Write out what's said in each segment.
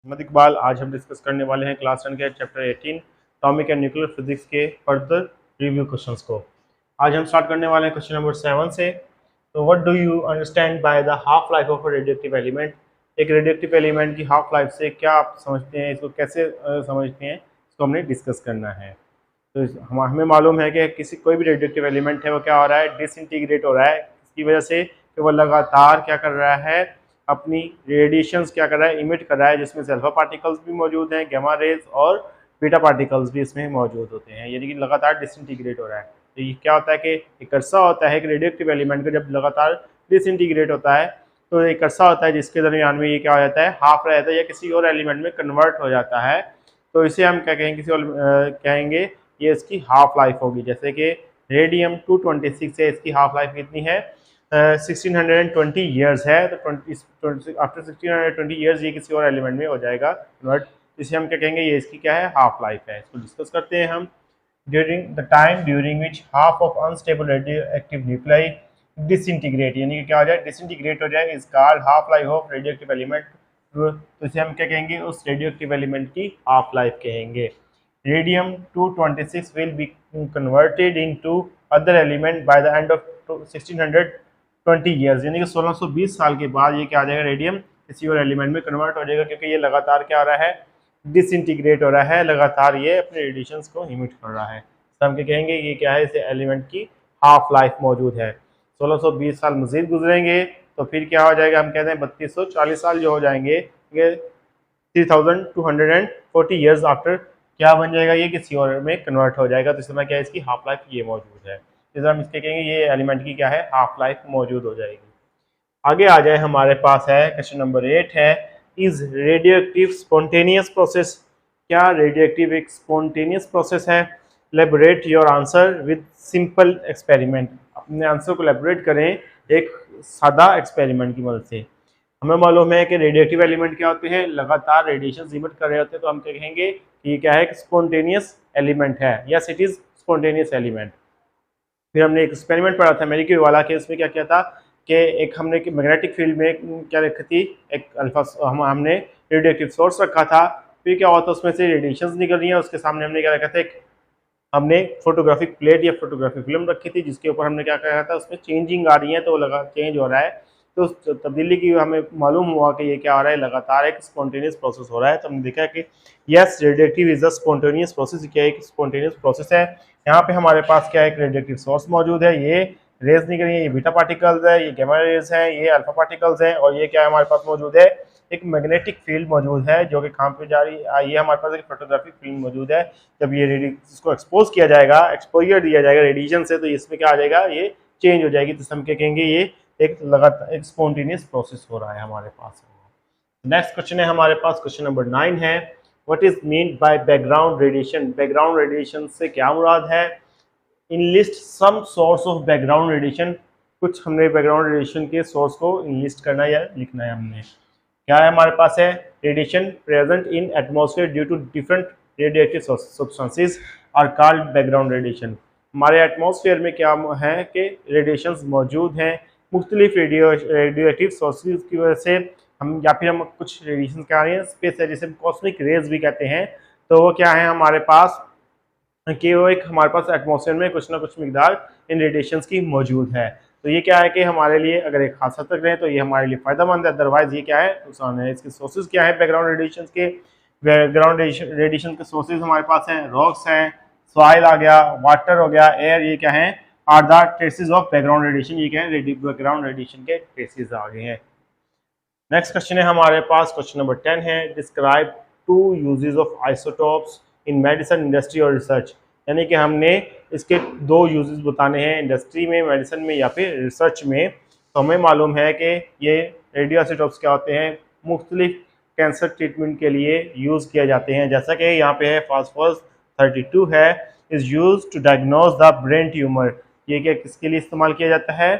मोहम्मद इकबाल। आज हम डिस्कस करने वाले हैं क्लास 10 के chapter 18 atomic and nuclear physics के फर्दर रिव्यू क्वेश्चंस को। आज हम स्टार्ट करने वाले हैं क्वेश्चन नंबर 7 से। तो what do you understand by the half life of a radioactive element. एक रेडियोएक्टिव एलिमेंट की हाफ लाइफ से क्या आप समझते हैं, इसको कैसे समझते हैं, इसको हमने डिस्कस करना है। तो हमें मालूम है कि किसी कोई भी रेडियोएक्टिव एलिमेंट है वो क्या हो रहा है, डिसइंटीग्रेट हो रहा है। इसकी वजह से कि वो लगातार क्या कर रहा है, अपनी रेडिएशंस क्या कर रहा है, इमिट कर रहा है, जिसमें से अल्फा पार्टिकल्स भी मौजूद हैं, गामा रेज और बीटा पार्टिकल्स भी इसमें मौजूद होते हैं, यानी कि लगातार डिसइंटीग्रेट हो रहा है। तो ये क्या होता है कि एक अरसा होता है कि रेडियोएक्टिव एलिमेंट का जब लगातार डिसइंटीग्रेट होता है तो एक अरसा होता है जिसके दरमियान में ये क्या हो जाता है, हाफ रह जाता है या किसी और एलिमेंट में कन्वर्ट हो जाता है। तो इसे हम क्या कहेंगे, किसी और कहेंगे ये इसकी हाफ लाइफ होगी। जैसे कि रेडियम 226 है, इसकी हाफ लाइफ कितनी है, 1620 ईयर्स है। तो आफ्टर 1620 ईयर्स ये किसी और एलिमेंट में हो जाएगा कन्वर्ट। इसे हम क्या कहेंगे, ये इसकी क्या है, हाफ लाइफ है। इसको डिस्कस करते हैं हम। During the time during which half of unstable radioactive nuclei disintegrate, यानी कि क्या हो जाए, डिसइंटीग्रेट हो जाए, is called half life of radioactive element. तो इसे हम क्या कहेंगे, उस रेडियोएक्टिव एलिमेंट की हाफ लाइफ कहेंगे। Radium 226 will be converted into other element by the end of 1620 years, यानी कि 1620 साल के बाद ये क्या आ जाएगा, रेडियम किसी और एलिमेंट में कन्वर्ट हो जाएगा, क्योंकि ये लगातार क्या हो रहा है, डिसइंटीग्रेट हो रहा है, लगातार ये अपने रेडिएशंस को इमिट कर रहा है। तो हम क्या कहेंगे, ये क्या है, इस एलिमेंट की हाफ लाइफ मौजूद है। 1620 साल मजीद गुजरेंगे तो फिर क्या हो जाएगा, हम कहते हैं 3240 साल जो हो जाएंगे, 3240 ईयर्स आफ्टर क्या बन जाएगा, ये किसी और में कन्वर्ट हो जाएगा। तो इस समय क्या है, इसकी हाफ लाइफ ये मौजूद है। इस हम इसके कहेंगे ये एलिमेंट की क्या है, हाफ लाइफ मौजूद हो जाएगी। आगे आ जाए, हमारे पास है क्वेश्चन नंबर 8 है, इज रेडियोएक्टिव स्पॉन्टेनियस प्रोसेस। क्या रेडियोएक्टिव एक स्पॉन्टेनियस प्रोसेस है? Laborate your answer with simple experiment. अपने आंसर को लेबोरेट करें एक सादा एक्सपेरिमेंट की मदद से। हमें मालूम है कि रेडियोएक्टिव एलिमेंट क्या होते हैं, लगातार रेडिएशन इमिट कर रहे होते हैं। तो हम क्या कहेंगे, ये क्या है, स्पॉन्टेनियस एलिमेंट है। Yes, it is spontaneous element. फिर हमने एक एक्सपेरिमेंट पढ़ा था अमेरिकी वाला के, उसमें क्या किया था कि एक हमने मैग्नेटिक फील्ड में क्या रखी थी, एक अल्फा हमने रेडियोएक्टिव सोर्स रखा था। फिर क्या हुआ था, उसमें से रेडिएशंस निकल रही हैं, उसके सामने हमने क्या रखा था, एक हमने फोटोग्राफिक प्लेट या फोटोग्राफिक फिल्म रखी थी, जिसके ऊपर हमने क्या कहा था, उसमें चेंजिंग आ रही है, तो लगा चेंज हो रहा है। तो उस तब्दीली की हमें मालूम हुआ कि ये क्या हो रहा है, लगातार एक स्पॉन्टेनियस प्रोसेस हो रहा है। तो हमने देखा कि yes, radioactive is a spontaneous process. क्या एक स्पॉन्टेनियस प्रोसेस है। यहाँ पे हमारे पास क्या है, एक रेडियोएक्टिव सोर्स मौजूद है, ये रेज निकल रही है, ये बीटा पार्टिकल्स है, ये गामा रेज है, ये अल्फा पार्टिकल्स है, और ये क्या है हमारे पास मौजूद है, एक मैग्नेटिक फील्ड मौजूद है जो कि कहाँ पे जा रही है, ये हमारे पास एक फोटोग्राफिक फिल्म मौजूद है। जब ये इसको एक्सपोज किया जाएगा, एक्सपोजर दिया जाएगा रेडिएशन से, तो इसमें क्या आ जाएगा, ये चेंज हो जाएगी। तो हम क्या कहेंगे, ये एक लगातार एक स्पॉन्टेनियस प्रोसेस हो रहा है हमारे पास। नेक्स्ट क्वेश्चन है हमारे पास, क्वेश्चन नंबर 9 है, what is mean by background radiation. Background radiation से क्या मुराद है? Enlist some source of background radiation. कुछ हमने बैकग्राउंड रेडिएशन के सोर्स को इनलिस्ट करना या लिखना है हमने। क्या है हमारे पास है, radiation present in atmosphere due to different radioactive substances are called background radiation. हमारे एटमॉस्फेयर में क्या है कि रेडिएशंस मौजूद हैं, मुख्तलिफ रेडियोएक्टिव सोर्सेज की वजह से हम, या फिर हम कुछ रेडिएशन क्या रहे हैं, स्पेस है, जिसे कॉस्मिक रेज भी कहते हैं। तो वो क्या है हमारे पास, कि वो एक हमारे पास एटमॉस्फेयर में कुछ ना कुछ मिकदार इन रेडिएशंस की मौजूद है। तो ये क्या है कि हमारे लिए अगर एक खास हद तक रहें तो ये हमारे लिए फ़ायदेमंद है, अदरवाइज ये क्या है, नुकसान है। इसके सोर्सेज क्या है बैकग्राउंड रेडिएशन के? बैकग्राउंड रेडिएशन के सोर्सेज हमारे पास हैं, रॉक्स हैं, सॉइल आ गया, वाटर हो गया, एयर, ये क्या है, are the traces of background radiation. ये क्या है, बैकग्राउंड रेडिएशन के ट्रेसेस आ गए हैं। नेक्स्ट क्वेश्चन है हमारे पास, क्वेश्चन नंबर 10 है, describe 2 uses of isotopes in medicine, industry और रिसर्च। यानी कि हमने इसके 2 यूजेस बताने हैं, इंडस्ट्री में, मेडिसिन में या फिर रिसर्च में। तो हमें मालूम है कि ये रेडियो आइसोटोप्स क्या होते हैं, मुख्तलिफ कैंसर ट्रीटमेंट के लिए यूज़ किए जाते हैं। जैसा कि यहाँ पे है फास्फोरस 32 है, is use to diagnose the brain tumour. ये क्या किसके लिए इस्तेमाल किया जाता है,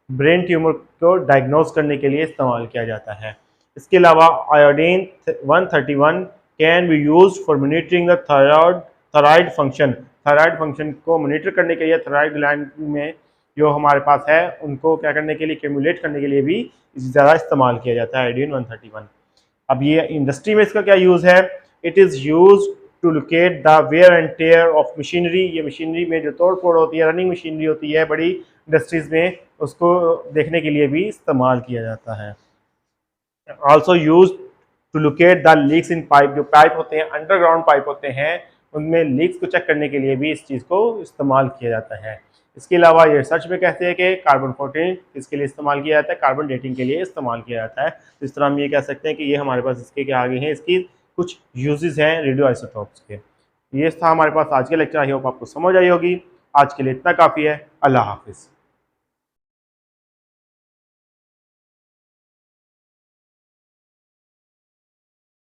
ब्रेन ट्यूमर को डायग्नोज करने के लिए इस्तेमाल किया जाता है। इसके अलावा iodine 131 can be used for monitoring the thyroid function. Thyroid function को मॉनिटर करने के लिए, थायराइड ग्लैंड में जो हमारे पास है उनको क्या करने के लिए, एक्यूमुलेट करने के लिए भी ज़्यादा इस्तेमाल किया जाता है आयोडीन 131। अब ये इंडस्ट्री में इसका क्या यूज़ है? It is use to locate the wear and tear of machinery. ये मशीनरी में जो तोड़ फोड़ होती है, रनिंग मशीनरी होती है बड़ी इंडस्ट्रीज में, उसको देखने के लिए भी इस्तेमाल किया जाता है। Also use to locate the leaks in pipe. जो पाइप होते हैं, अंडरग्राउंड पाइप होते हैं, उनमें लीक्स को चेक करने के लिए भी इस चीज़ को इस्तेमाल किया जाता है। इसके अलावा ये रिसर्च में कहते हैं कि कार्बन 14 इसके लिए इस्तेमाल किया जाता है, कार्बन डेटिंग के लिए इस्तेमाल किया जाता है। तो इस तरह हम ये कह सकते हैं कि ये हमारे पास इसके क्या आगे हैं, इसकी कुछ यूजेस हैं रेडियो आइसोटोप्स के। ये था हमारे पास आज के लेक्चर। आई होप आपको समझ आई होगी। आज के लिए इतना काफ़ी है। अल्लाह हाफिज़।